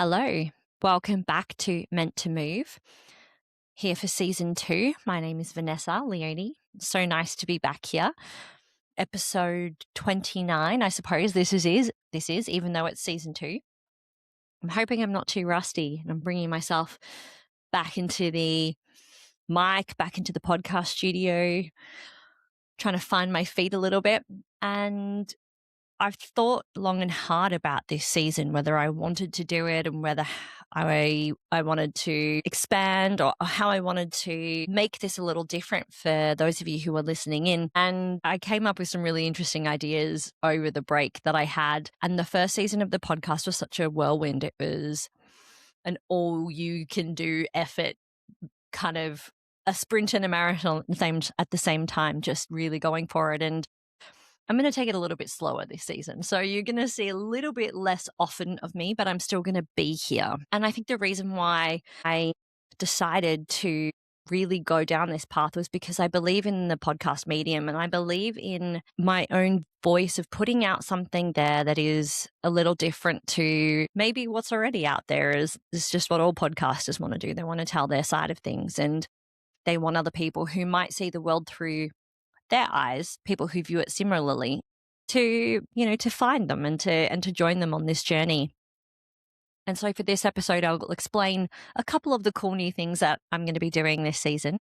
Hello, welcome back to Meant to Move. Here for season 2. My name is Vanessa Leone. So nice to be back here. Episode 29, I suppose this is, even though it's season 2. I'm hoping I'm not too rusty and I'm bringing myself back into the mic, back into the podcast studio, trying to find my feet a little bit. And I've thought long and hard about this season, whether I wanted to do it and whether I wanted to expand or how I wanted to make this a little different for those of you who are listening in. And I came up with some really interesting ideas over the break that I had. And the first season of the podcast was such a whirlwind. It was an all-you-can-do effort, kind of a sprint and a marathon at the same time, just really going for it. And I'm going to take it a little bit slower this season. So you're going to see a little bit less often of me, but I'm still going to be here. And I think the reason why I decided to really go down this path was because I believe in the podcast medium and I believe in my own voice of putting out something there that is a little different to maybe what's already out there. Is just what all podcasters want to do. They want to tell their side of things and they want other people who might see the world through their eyes, people who view it similarly, to find them and to join them on this journey. And so for this episode, I'll explain a couple of the cool new things that I'm going to be doing this season.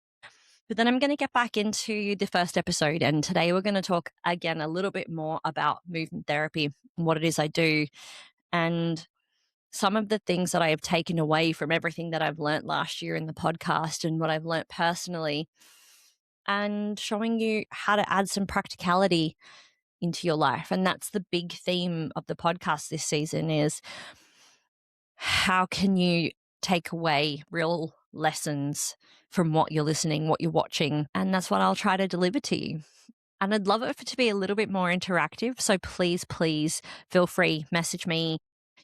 But then I'm going to get back into the first episode. And today we're going to talk again a little bit more about movement therapy, what it is I do, and some of the things that I have taken away from everything that I've learned last year in the podcast and what I've learned personally, and showing you how to add some practicality into your life. And that's the big theme of the podcast this season is how can you take away real lessons from what you're listening, what you're watching. And that's what I'll try to deliver to you. And I'd love it to be a little bit more interactive. So please feel free, message me,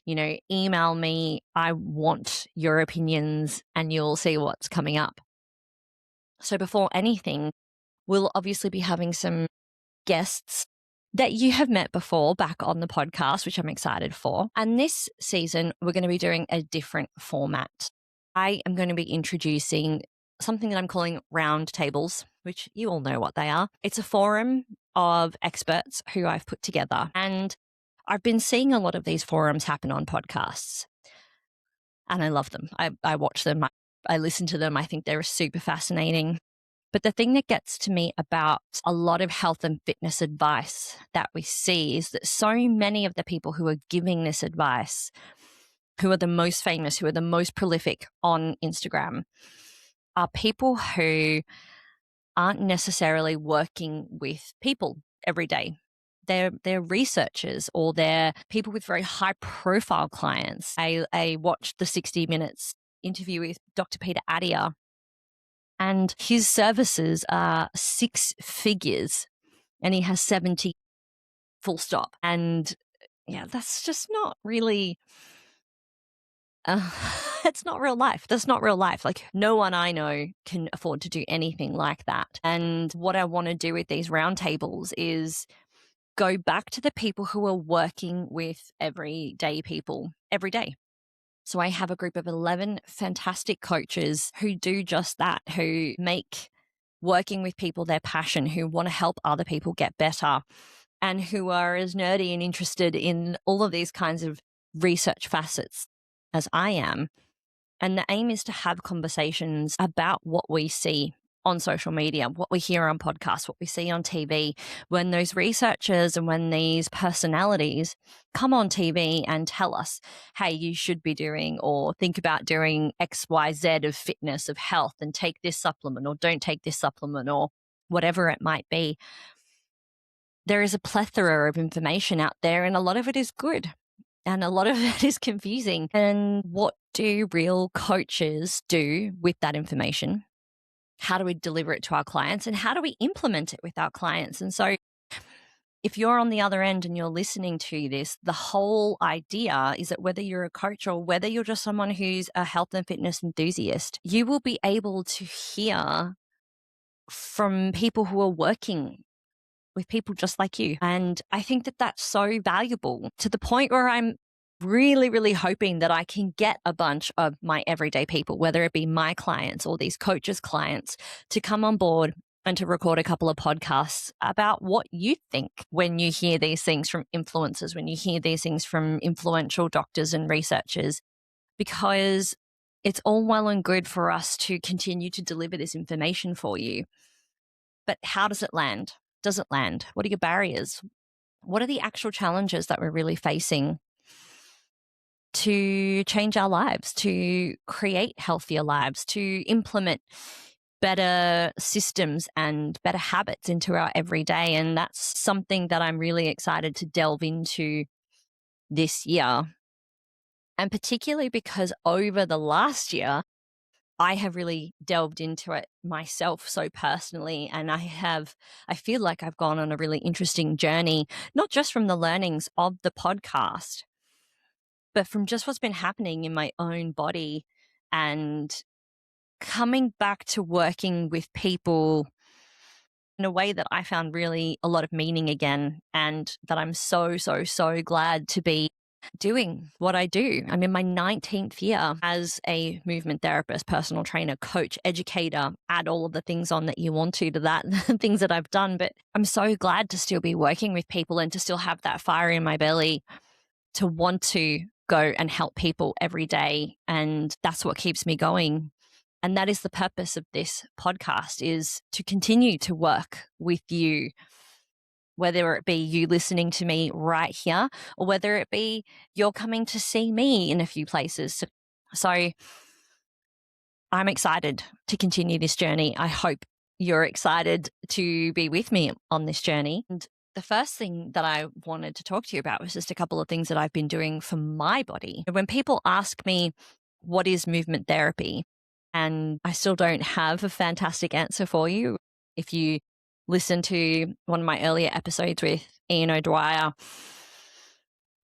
email me. I want your opinions and you'll see what's coming up. So before anything, we'll obviously be having some guests that you have met before back on the podcast, which I'm excited for. And this season, we're going to be doing a different format. I am going to be introducing something that I'm calling round tables, which you all know what they are. It's a forum of experts who I've put together. And I've been seeing a lot of these forums happen on podcasts. And I love them. I watch them. I listen to them. I think they're super fascinating. But the thing that gets to me about a lot of health and fitness advice that we see is that so many of the people who are giving this advice, who are the most famous, who are the most prolific on Instagram, are people who aren't necessarily working with people every day. They're researchers or they're people with very high profile clients. I watched the 60 Minutes interview with Dr. Peter Attia, and his services are 6 figures and he has 70 full stop. And yeah, that's just not really, it's not real life. That's not real life. Like no one I know can afford to do anything like that. And what I want to do with these roundtables is go back to the people who are working with everyday people every day. So I have a group of 11 fantastic coaches who do just that, who make working with people their passion, who want to help other people get better, and who are as nerdy and interested in all of these kinds of research facets as I am. And the aim is to have conversations about what we see on social media, what we hear on podcasts, what we see on TV, when those researchers and when these personalities come on TV and tell us, hey, you should be doing or think about doing X, Y, Z of fitness, of health, and take this supplement or don't take this supplement or whatever it might be. There is a plethora of information out there and a lot of it is good. And a lot of it is confusing. And what do real coaches do with that information? How do we deliver it to our clients and how do we implement it with our clients? And so if you're on the other end and you're listening to this, the whole idea is that whether you're a coach or whether you're just someone who's a health and fitness enthusiast, you will be able to hear from people who are working with people just like you. And I think that that's so valuable to the point where I'm really, really hoping that I can get a bunch of my everyday people, whether it be my clients or these coaches' clients, to come on board and to record a couple of podcasts about what you think when you hear these things from influencers, when you hear these things from influential doctors and researchers, because it's all well and good for us to continue to deliver this information for you. But how does it land? Does it land? What are your barriers? What are the actual challenges that we're really facing to change our lives, to create healthier lives, to implement better systems and better habits into our everyday? And that's something that I'm really excited to delve into this year. And particularly because over the last year, I have really delved into it myself so personally. And I feel like I've gone on a really interesting journey, not just from the learnings of the podcast, but from just what's been happening in my own body and coming back to working with people in a way that I found really a lot of meaning again, and that I'm so, so, so glad to be doing what I do. I'm in my 19th year as a movement therapist, personal trainer, coach, educator. Add all of the things on that you want to that, things that I've done. But I'm so glad to still be working with people and to still have that fire in my belly to want to go and help people every day. And that's what keeps me going. And that is the purpose of this podcast, is to continue to work with you, whether it be you listening to me right here or whether it be you're coming to see me in a few places. So I'm excited to continue this journey. I hope you're excited to be with me on this journey. And the first thing that I wanted to talk to you about was just a couple of things that I've been doing for my body. When people ask me, what is movement therapy? And I still don't have a fantastic answer for you. If you listen to one of my earlier episodes with Ian O'Dwyer,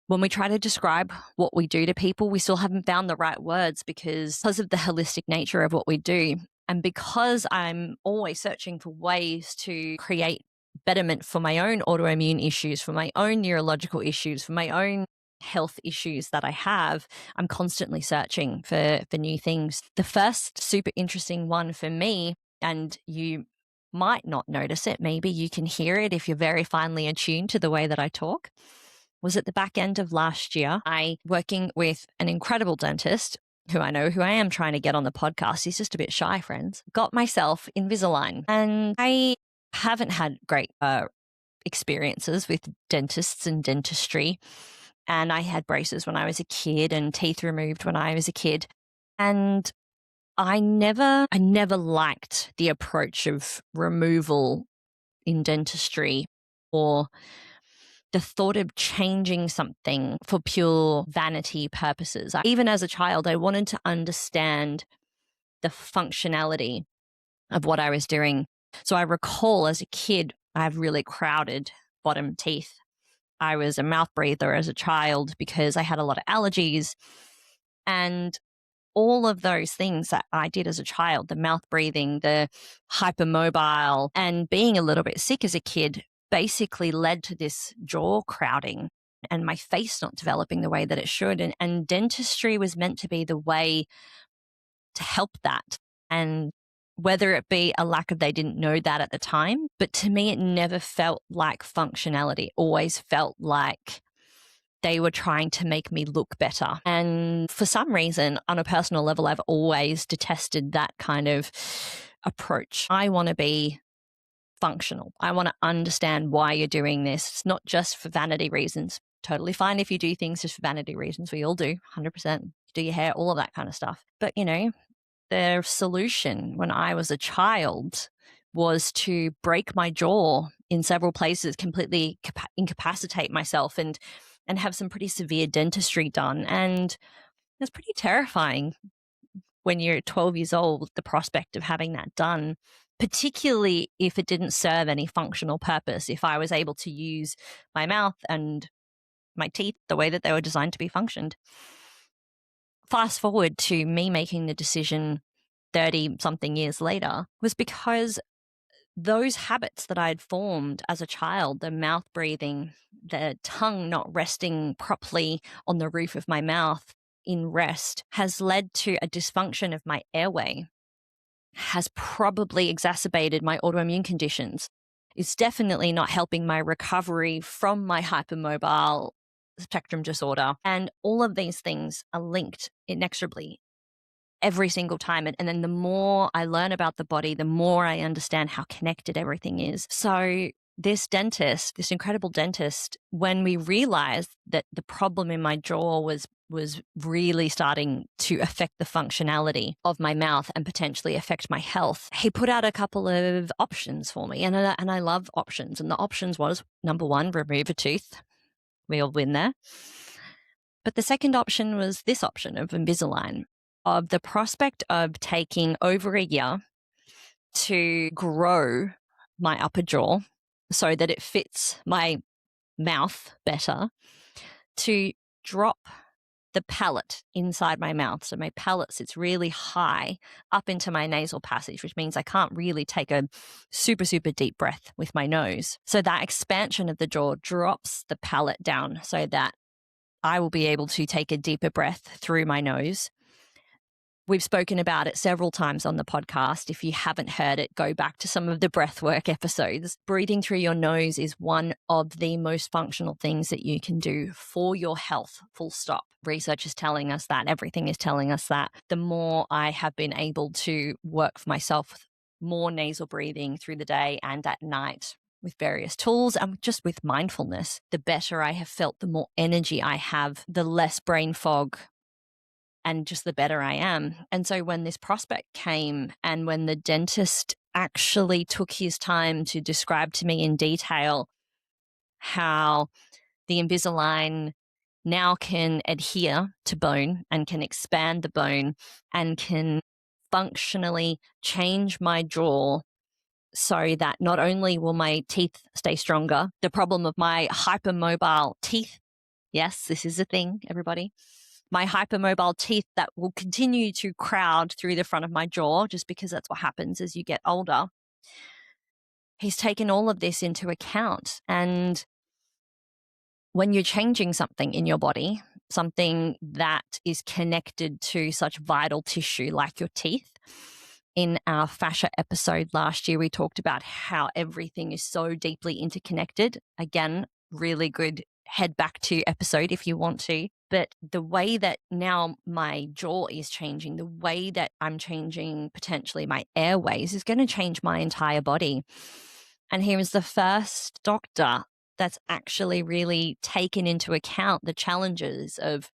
when we try to describe what we do to people, we still haven't found the right words because of the holistic nature of what we do. And because I'm always searching for ways to create betterment for my own autoimmune issues, for my own neurological issues, for my own health issues that I have, I'm constantly searching for new things. The first super interesting one for me, and you might not notice it, maybe you can hear it if you're very finely attuned to the way that I talk, was at the back end of last year. I, working with an incredible dentist who I am trying to get on the podcast. He's just a bit shy, friends. Got myself Invisalign. And I haven't had great experiences with dentists and dentistry. And I had braces when I was a kid and teeth removed when I was a kid. And I never liked the approach of removal in dentistry, or the thought of changing something for pure vanity purposes. Even as a child, I wanted to understand the functionality of what I was doing. So I recall as a kid, I have really crowded bottom teeth. I was a mouth breather as a child because I had a lot of allergies. And all of those things that I did as a child, the mouth breathing, the hypermobile, and being a little bit sick as a kid, basically led to this jaw crowding and my face not developing the way that it should. And dentistry was meant to be the way to help that. And whether it be a lack of, they didn't know that at the time, but to me, it never felt like functionality. It always felt like they were trying to make me look better. And for some reason, on a personal level, I've always detested that kind of approach. I want to be functional. I want to understand why you're doing this. It's not just for vanity reasons. Totally fine if you do things just for vanity reasons. We all do, 100%. Do your hair, all of that kind of stuff. But, the solution when I was a child was to break my jaw in several places, completely incapacitate myself and have some pretty severe dentistry done. And it's pretty terrifying when you're 12 years old, the prospect of having that done, particularly if it didn't serve any functional purpose. If I was able to use my mouth and my teeth the way that they were designed to be functioned. Fast forward to me making the decision 30 something years later was because those habits that I had formed as a child, the mouth breathing, the tongue not resting properly on the roof of my mouth in rest, has led to a dysfunction of my airway, has probably exacerbated my autoimmune conditions. It's definitely not helping my recovery from my hypermobile spectrum disorder. And all of these things are linked inexorably every single time. And then the more I learn about the body, the more I understand how connected everything is. So this dentist, this incredible dentist, when we realized that the problem in my jaw was really starting to affect the functionality of my mouth and potentially affect my health, he put out a couple of options for me. And I love options. And the options was, number one, remove a tooth. We all win there. But the second option was this option of Invisalign, of the prospect of taking over a year to grow my upper jaw so that it fits my mouth better, to drop the palate inside my mouth. So my palate sits really high up into my nasal passage, which means I can't really take a super, super deep breath with my nose. So that expansion of the jaw drops the palate down so that I will be able to take a deeper breath through my nose. We've spoken about it several times on the podcast. If you haven't heard it, go back to some of the breathwork episodes. Breathing through your nose is one of the most functional things that you can do for your health, full stop. Research is telling us that. Everything is telling us that. The more I have been able to work for myself with more nasal breathing through the day and at night with various tools and just with mindfulness, the better I have felt, the more energy I have, the less brain fog, and just the better I am. And so when this prospect came and when the dentist actually took his time to describe to me in detail how the Invisalign now can adhere to bone and can expand the bone and can functionally change my jaw so that not only will my teeth stay stronger, the problem of my hypermobile teeth, yes, this is a thing, everybody, my hypermobile teeth that will continue to crowd through the front of my jaw just because that's what happens as you get older. He's taken all of this into account. And when you're changing something in your body, something that is connected to such vital tissue like your teeth, in our fascia episode last year, we talked about how everything is so deeply interconnected. Again, really good head back to episode if you want to. But the way that now my jaw is changing, the way that I'm changing potentially my airways is going to change my entire body. And he was the first doctor that's actually really taken into account the challenges of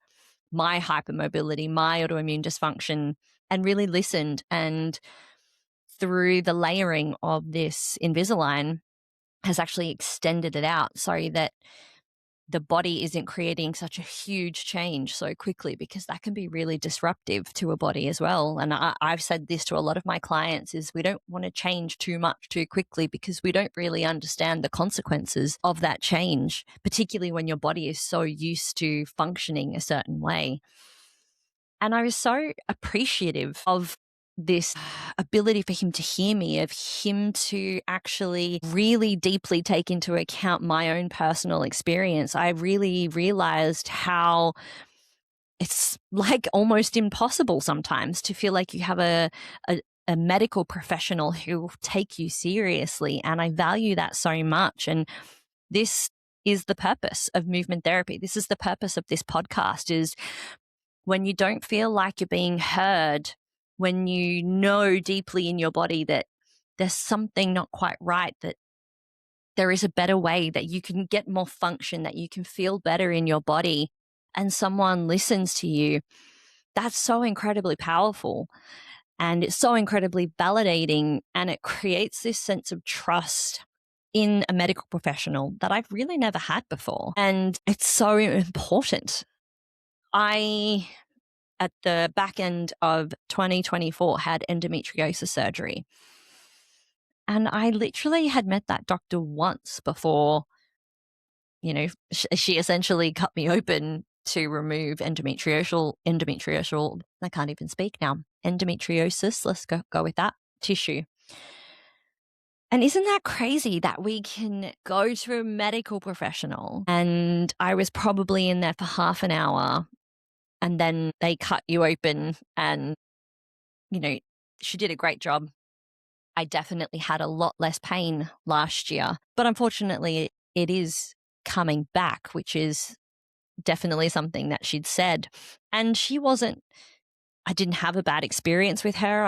my hypermobility, my autoimmune dysfunction, and really listened. And through the layering of this Invisalign has actually extended it out so that the body isn't creating such a huge change so quickly, because that can be really disruptive to a body as well. And I've said this to a lot of my clients is we don't want to change too much too quickly because we don't really understand the consequences of that change, particularly when your body is so used to functioning a certain way. And I was so appreciative of this ability for him to hear me, of him to actually really deeply take into account my own personal experience. I really realized how it's like almost impossible sometimes to feel like you have a medical professional who will take you seriously. And I value that so much. And this is the purpose of movement therapy. This is the purpose of this podcast, is when you don't feel like you're being heard, when you know deeply in your body that there's something not quite right, that there is a better way, that you can get more function, that you can feel better in your body, and someone listens to you, that's so incredibly powerful. And it's so incredibly validating. And it creates this sense of trust in a medical professional that I've really never had before. And it's so important. At the back end of 2024, had endometriosis surgery. And I literally had met that doctor once before, she essentially cut me open to remove endometriosis, I can't even speak now, endometriosis, let's go with that, tissue. And isn't that crazy that we can go to a medical professional and I was probably in there for half an hour and then they cut you open and, she did a great job. I definitely had a lot less pain last year, but unfortunately it is coming back, which is definitely something that she'd said. And I didn't have a bad experience with her.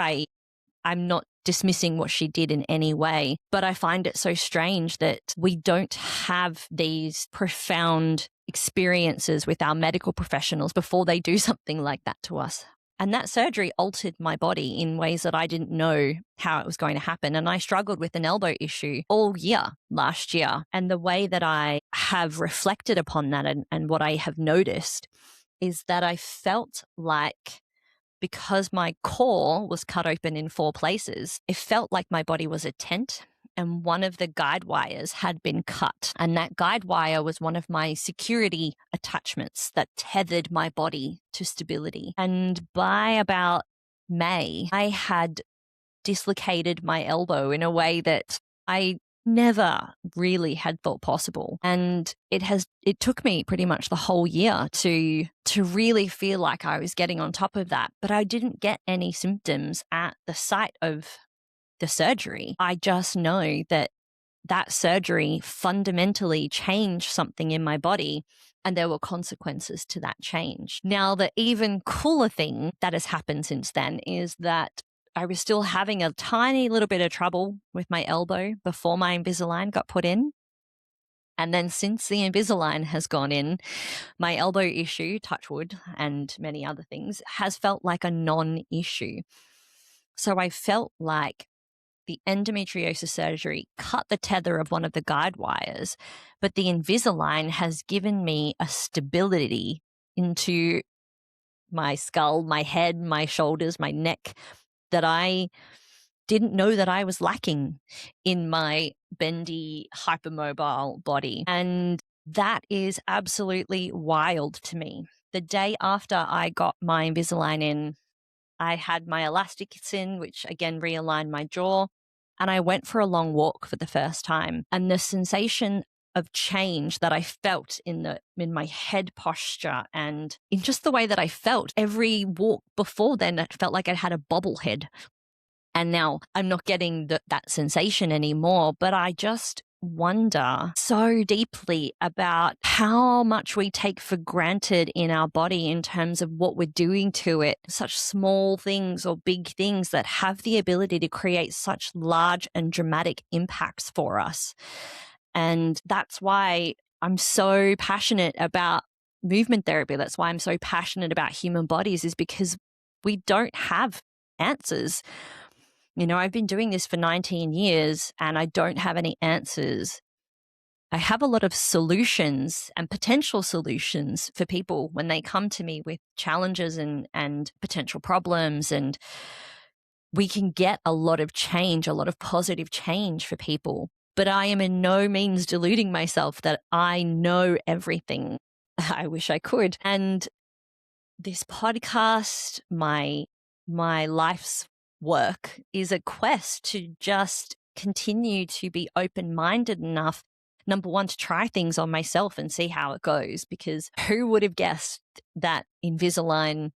I'm not dismissing what she did in any way, but I find it so strange that we don't have these profound experiences with our medical professionals before they do something like that to us. And that surgery altered my body in ways that I didn't know how it was going to happen. And I struggled with an elbow issue all year last year. And the way that I have reflected upon that and what I have noticed is that I felt like, because my core was cut open in 4 places, it felt like my body was a tent and one of the guide wires had been cut. And that guide wire was one of my security attachments that tethered my body to stability. And by about May, I had dislocated my elbow in a way that I never really had thought possible. And it took me pretty much the whole year to really feel like I was getting on top of that. But I didn't get any symptoms at the site of the surgery. I just know that surgery fundamentally changed something in my body and there were consequences to that change. Now, the even cooler thing that has happened since then is that I was still having a tiny little bit of trouble with my elbow before my Invisalign got put in. And then since the Invisalign has gone in, my elbow issue, touch wood, and many other things, has felt like a non-issue. So I felt like the endometriosis surgery cut the tether of one of the guide wires, but the Invisalign has given me a stability into my skull, my head, my shoulders, my neck that I didn't know that I was lacking in my bendy, hypermobile body. And that is absolutely wild to me. The day after I got my Invisalign in, I had my elastics in, which again realigned my jaw. And I went for a long walk for the first time. And the sensation of change that I felt in my head posture and in just the way that I felt, every walk before then, it felt like I had a bobblehead. And now I'm not getting that sensation anymore, but I just wonder so deeply about how much we take for granted in our body in terms of what we're doing to it. Such small things or big things that have the ability to create such large and dramatic impacts for us. And that's why I'm so passionate about movement therapy. That's why I'm so passionate about human bodies, is because we don't have answers. I've been doing this for 19 years and I don't have any answers. I have a lot of solutions and potential solutions for people when they come to me with challenges and potential problems. And we can get a lot of change, a lot of positive change for people. But I am in no means deluding myself that I know everything. I wish I could. And this podcast, my life's work, is a quest to just continue to be open-minded enough, number one, to try things on myself and see how it goes, because who would have guessed that Invisalign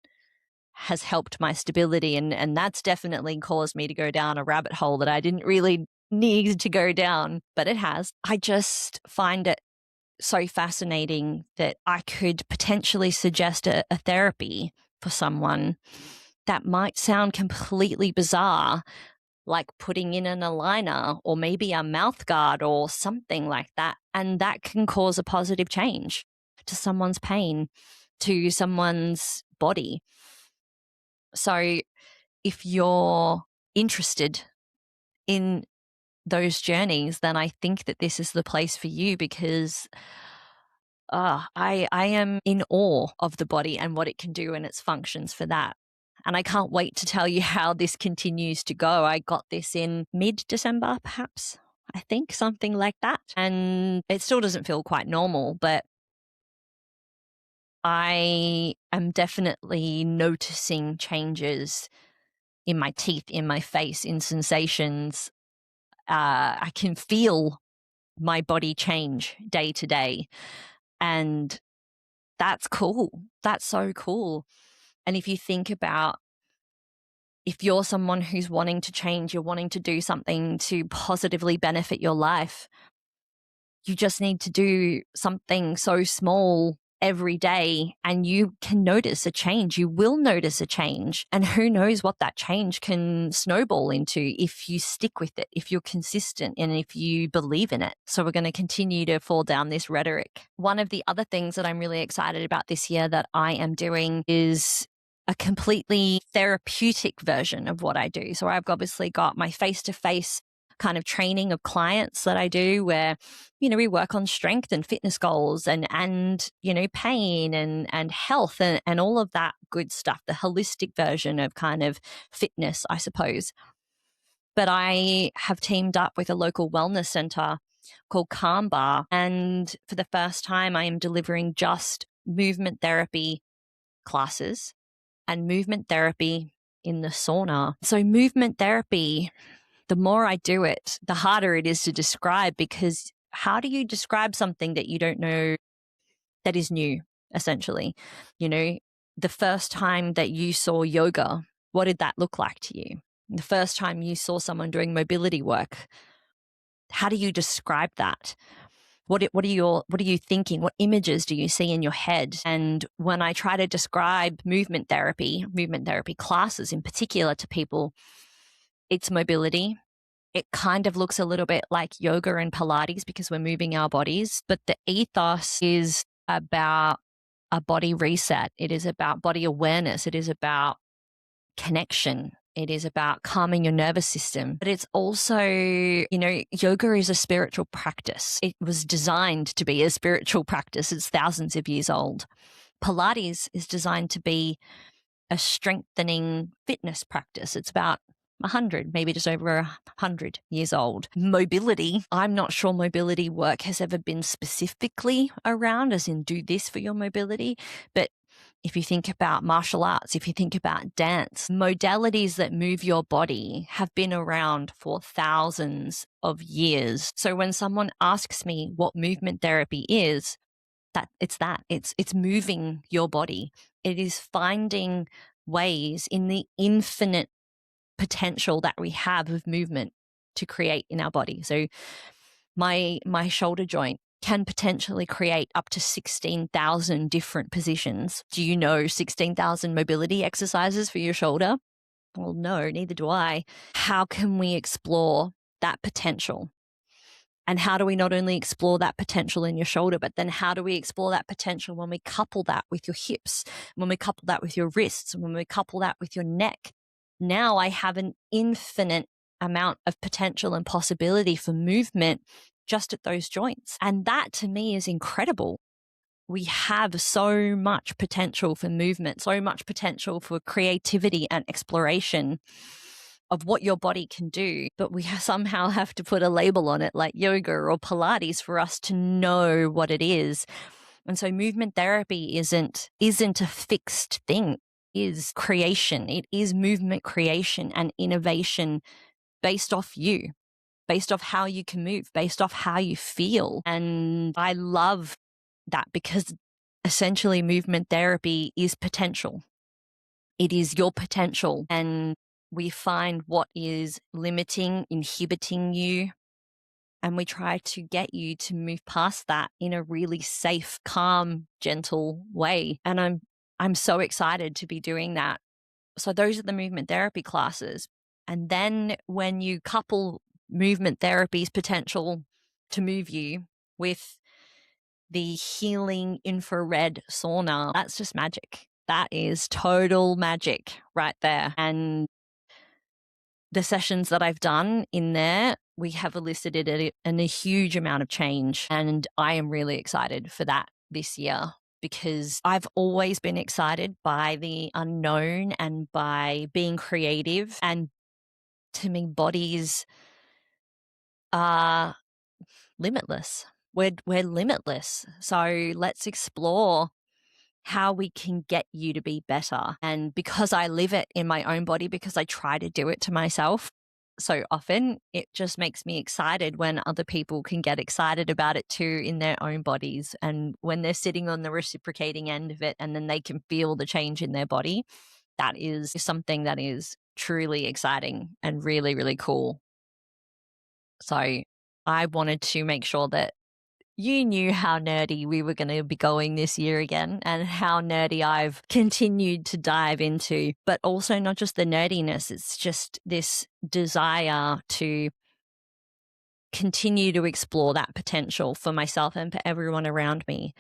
has helped my stability, and that's definitely caused me to go down a rabbit hole that I didn't really need to go down, but it has. I just find it so fascinating that I could potentially suggest a therapy for someone that might sound completely bizarre, like putting in an aligner or maybe a mouth guard or something like that. And that can cause a positive change to someone's pain, to someone's body. So if you're interested in those journeys, then I think that this is the place for you, because I am in awe of the body and what it can do and its functions for that. And I can't wait to tell you how this continues to go. I got this in mid-December, perhaps, I think, something like that. And it still doesn't feel quite normal, but I am definitely noticing changes in my teeth, in my face, in sensations. I can feel my body change day to day. And that's cool. That's so cool. And if you think about, if you're someone who's wanting to change, you're wanting to do something to positively benefit your life, you just need to do something so small every day and you can notice a change. You will notice a change. And who knows what that change can snowball into if you stick with it, if you're consistent, and if you believe in it. So we're going to continue to fall down this rhetoric. One of the other things that I'm really excited about this year that I am doing is a completely therapeutic version of what I do. So I've obviously got my face-to-face kind of training of clients that I do where, we work on strength and fitness goals and pain and health and all of that good stuff, the holistic version of kind of fitness, I suppose. But I have teamed up with a local wellness center called Calm Bar. And for the first time, I am delivering just movement therapy classes and movement therapy in the sauna. So movement therapy, the more I do it, the harder it is to describe, because how do you describe something that you don't know that is new, essentially? The first time that you saw yoga, what did that look like to you? The first time you saw someone doing mobility work, how do you describe that? What are you thinking? What images do you see in your head? And when I try to describe movement therapy classes in particular to people, it's mobility. It kind of looks a little bit like yoga and Pilates because we're moving our bodies, but the ethos is about a body reset. It is about body awareness. It is about connection. It is about calming your nervous system. But it's also, yoga is a spiritual practice. It was designed to be a spiritual practice. It's thousands of years old. Pilates is designed to be a strengthening fitness practice. It's about 100, maybe just over 100 years old. Mobility, I'm not sure mobility work has ever been specifically around as in do this for your mobility. But if you think about martial arts, if you think about dance, modalities that move your body have been around for thousands of years. So when someone asks me what movement therapy is, it's moving your body. It is finding ways in the infinite potential that we have of movement to create in our body. So my shoulder joint can potentially create up to 16,000 different positions. Do you know 16,000 mobility exercises for your shoulder? Well, no, neither do I. How can we explore that potential? And how do we not only explore that potential in your shoulder, but then how do we explore that potential when we couple that with your hips, when we couple that with your wrists, when we couple that with your neck? Now I have an infinite amount of potential and possibility for movement just at those joints. And that to me is incredible. We have so much potential for movement, so much potential for creativity and exploration of what your body can do, but we somehow have to put a label on it like yoga or Pilates for us to know what it is. And so movement therapy isn't a fixed thing. It is creation. It is movement creation and innovation based off you, based off how you can move, based off how you feel. And I love that because essentially movement therapy is potential. It is your potential. And we find what is limiting, inhibiting you, and we try to get you to move past that in a really safe, calm, gentle way. And I'm so excited to be doing that. So those are the movement therapy classes. And then when you couple movement therapy's potential to move you with the healing infrared sauna, that's just magic. That is total magic right there. And the sessions that I've done in there, we have elicited a huge amount of change. And I am really excited for that this year because I've always been excited by the unknown and by being creative. And to me, bodies are limitless. We're limitless. So let's explore how we can get you to be better. And because I live it in my own body, because I try to do it to myself, so often. It just makes me excited when other people can get excited about it too in their own bodies, and when they're sitting on the reciprocating end of it and then they can feel the change in their body. That is something that is truly exciting and really, really cool. So I wanted to make sure that you knew how nerdy we were going to be going this year again, and how nerdy I've continued to dive into, but also not just the nerdiness. It's just this desire to continue to explore that potential for myself and for everyone around me.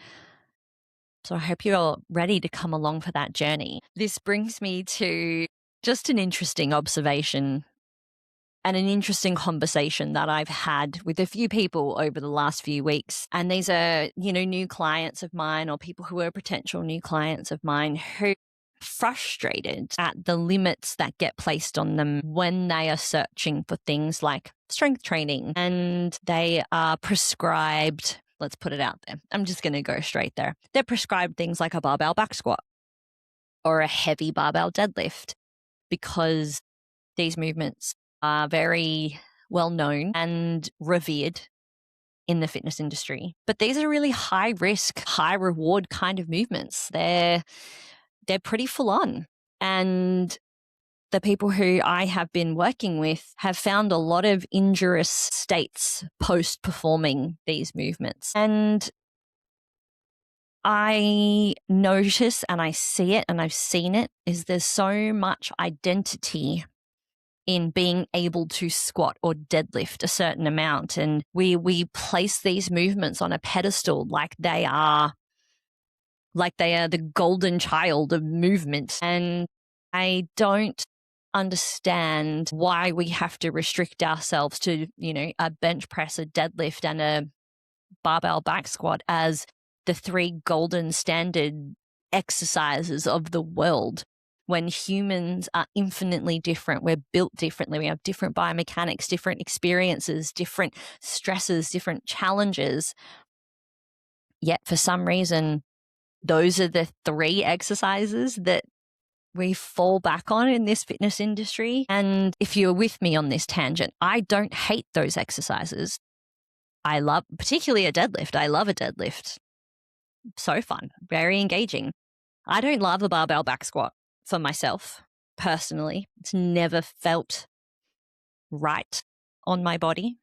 So I hope you're ready to come along for that journey. This brings me to just an interesting observation and an interesting conversation that I've had with a few people over the last few weeks. And these are, new clients of mine, or people who are potential new clients of mine, who are frustrated at the limits that get placed on them when they are searching for things like strength training, and they are prescribed, let's put it out there, I'm just going to go straight there. They're prescribed things like a barbell back squat or a heavy barbell deadlift, because these movements are very well known and revered in the fitness industry. But these are really high risk, high reward kind of movements. They're pretty full on. And the people who I have been working with have found a lot of injurious states post performing these movements. And I notice, and I see it, and I've seen it, is there's so much identity in being able to squat or deadlift a certain amount. And we place these movements on a pedestal like they are the golden child of movement. And I don't understand why we have to restrict ourselves to, a bench press, a deadlift, and a barbell back squat as the three golden standard exercises of the world, when humans are infinitely different. We're built differently. We have different biomechanics, different experiences, different stresses, different challenges. Yet for some reason, those are the three exercises that we fall back on in this fitness industry. And if you're with me on this tangent, I don't hate those exercises. I love, particularly a deadlift. I love a deadlift. So fun, very engaging. I don't love a barbell back squat for myself personally. It's never felt right on my body.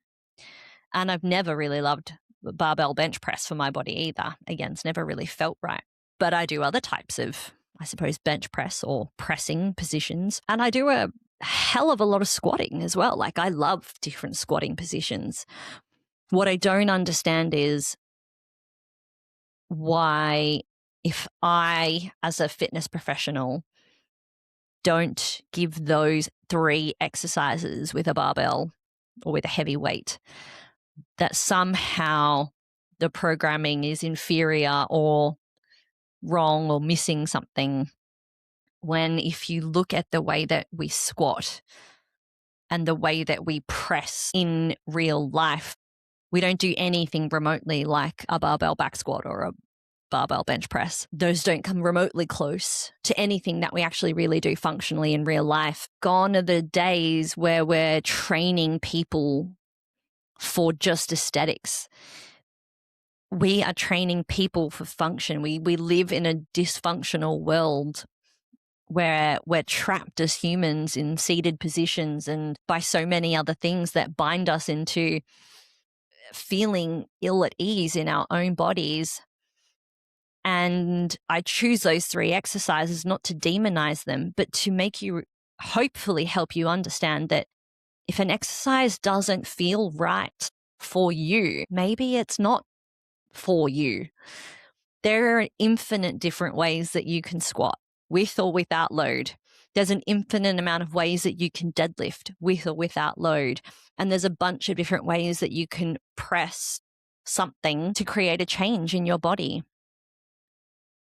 And I've never really loved barbell bench press for my body either. Again, it's never really felt right. But I do other types of, I suppose, bench press or pressing positions. And I do a hell of a lot of squatting as well. Like, I love different squatting positions. What I don't understand is why, if I, as a fitness professional, don't give those three exercises with a barbell or with a heavy weight, that somehow the programming is inferior or wrong or missing something. When if you look at the way that we squat and the way that we press in real life, we don't do anything remotely like a barbell back squat or a barbell bench press. Those don't come remotely close to anything that we actually really do functionally in real life. Gone are the days where we're training people for just aesthetics. We are training people for function. We live in a dysfunctional world where we're trapped as humans in seated positions and by so many other things that bind us into feeling ill at ease in our own bodies. And I choose those three exercises not to demonize them, but to make you, hopefully help you understand that if an exercise doesn't feel right for you, maybe it's not for you. There are infinite different ways that you can squat, with or without load. There's an infinite amount of ways that you can deadlift, with or without load. And there's a bunch of different ways that you can press something to create a change in your body.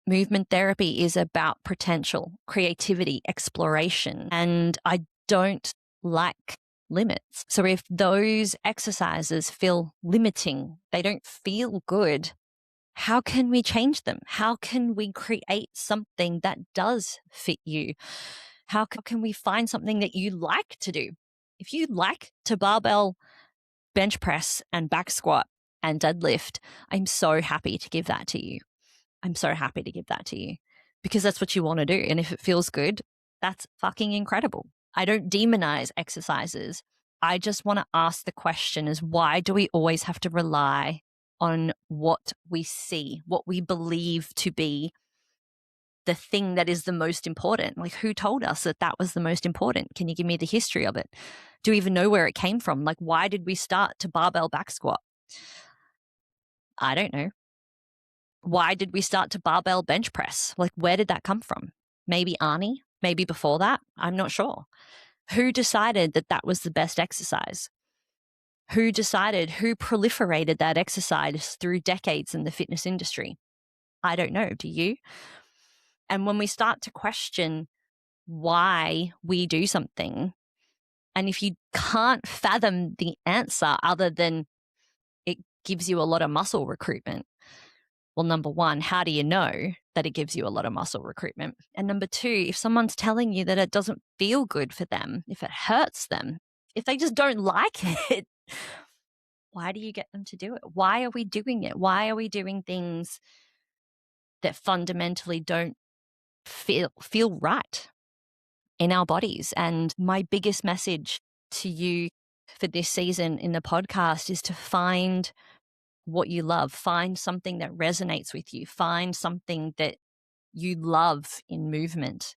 Movement therapy is about potential, creativity, exploration, and I don't like limits. So if those exercises feel limiting, they don't feel good, how can we change them? How can we create something that does fit you? How can we find something that you like to do? If you like to barbell bench press and back squat and deadlift, I'm so happy to give that to you. I'm so happy to give that to you because that's what you want to do. And if it feels good, that's fucking incredible. I don't demonize exercises. I just want to ask the question is, why do we always have to rely on what we see, what we believe to be the thing that is the most important? Like, who told us that that was the most important? Can you give me the history of it? Do you even know where it came from? Like, why did we start to barbell back squat? I don't know. Why did we start to barbell bench press? Like, where did that come from? Maybe Arnie? Maybe before that? I'm not sure. Who decided that that was the best exercise? Who decided, who proliferated that exercise through decades in the fitness industry? I don't know. Do you? And when we start to question why we do something, and if you can't fathom the answer other than it gives you a lot of muscle recruitment, well, number one, how do you know that it gives you a lot of muscle recruitment? And number two, if someone's telling you that it doesn't feel good for them, if it hurts them, if they just don't like it, why do you get them to do it? Why are we doing it? Why are we doing things that fundamentally don't feel right in our bodies? And my biggest message to you for this season in the podcast is to find what you love, find something that resonates with you, find something that you love in movement,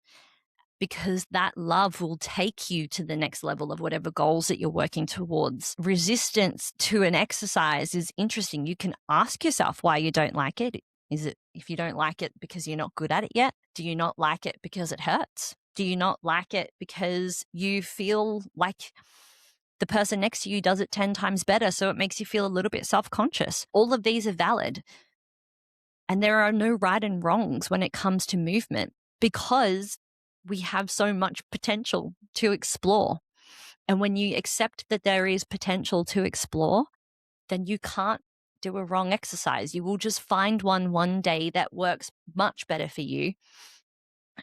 because that love will take you to the next level of whatever goals that you're working towards. Resistance to an exercise is interesting. You can ask yourself why you don't like it. Is it, if you don't like it because you're not good at it yet? Do you not like it because it hurts? Do you not like it because you feel like the person next to you does it 10 times better, so it makes you feel a little bit self-conscious? All of these are valid. And there are no right and wrongs when it comes to movement, because we have so much potential to explore. And when you accept that there is potential to explore, then you can't do a wrong exercise. You will just find one day that works much better for you.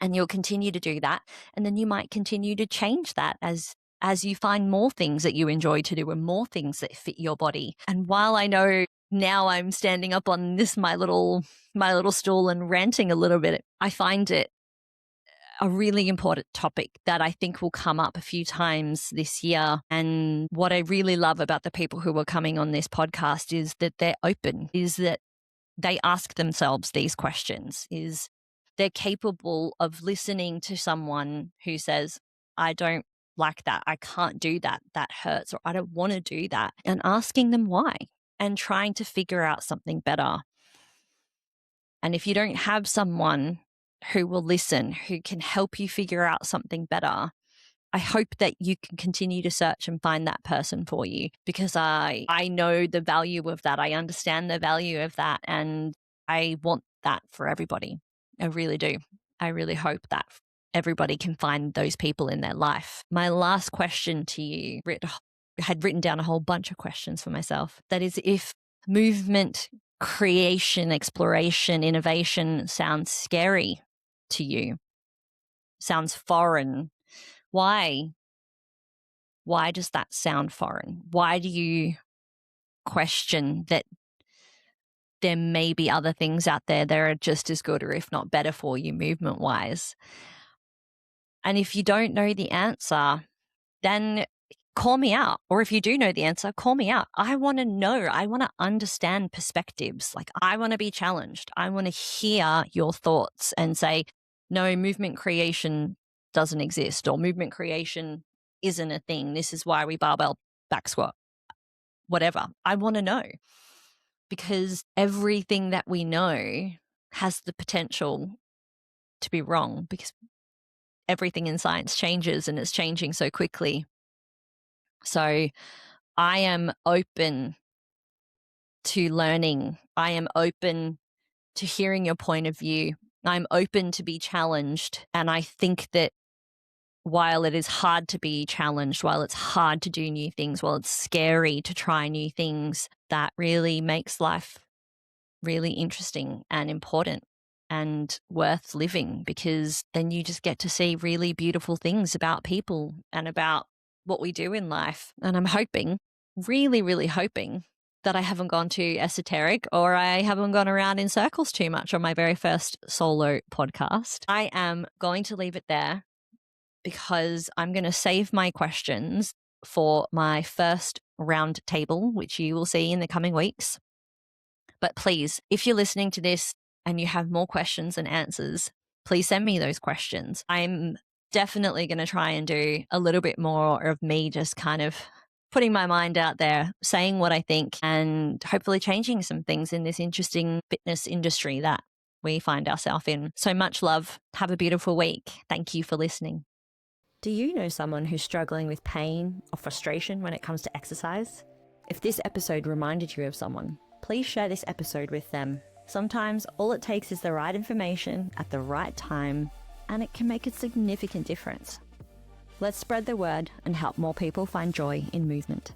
And you'll continue to do that. And then you might continue to change that as you find more things that you enjoy to do and more things that fit your body. And while I know now I'm standing up on this, my little stool and ranting a little bit, I find it a really important topic that I think will come up a few times this year. And what I really love about the people who are coming on this podcast is that they're open, is that they ask themselves these questions, is they're capable of listening to someone who says, I don't like that, I can't do that, that hurts, or I don't want to do that, and asking them why and trying to figure out something better. And if you don't have someone who will listen, who can help you figure out something better, I hope that you can continue to search and find that person for you, because I know the value of that. I understand the value of that, and I want that for everybody. I really do. I really hope that everybody can find those people in their life. My last question to you, I had written down a whole bunch of questions for myself. That is, if movement, creation, exploration, innovation sounds scary to you, sounds foreign, why does that sound foreign? Why do you question that there may be other things out there that are just as good, or if not better for you movement wise? And if you don't know the answer, then call me out. Or if you do know the answer, call me out. I want to know. I want to understand perspectives. Like, I want to be challenged. I want to hear your thoughts and say, no, movement creation doesn't exist, or movement creation isn't a thing. This is why we barbell back squat, whatever. I want to know, because everything that we know has the potential to be wrong, because everything in science changes and it's changing so quickly. So I am open to learning. I am open to hearing your point of view. I'm open to be challenged. And I think that while it is hard to be challenged, while it's hard to do new things, while it's scary to try new things, that really makes life really interesting and important and worth living, because then you just get to see really beautiful things about people and about what we do in life. And I'm hoping, really, really hoping that I haven't gone too esoteric or I haven't gone around in circles too much on my very first solo podcast. I am going to leave it there because I'm going to save my questions for my first round table, which you will see in the coming weeks. But please, if you're listening to this and you have more questions and answers, please send me those questions. I'm definitely going to try and do a little bit more of me just kind of putting my mind out there, saying what I think, and hopefully changing some things in this interesting fitness industry that we find ourselves in. So much love. Have a beautiful week. Thank you for listening. Do you know someone who's struggling with pain or frustration when it comes to exercise? If this episode reminded you of someone, please share this episode with them. Sometimes all it takes is the right information at the right time, and it can make a significant difference. Let's spread the word and help more people find joy in movement.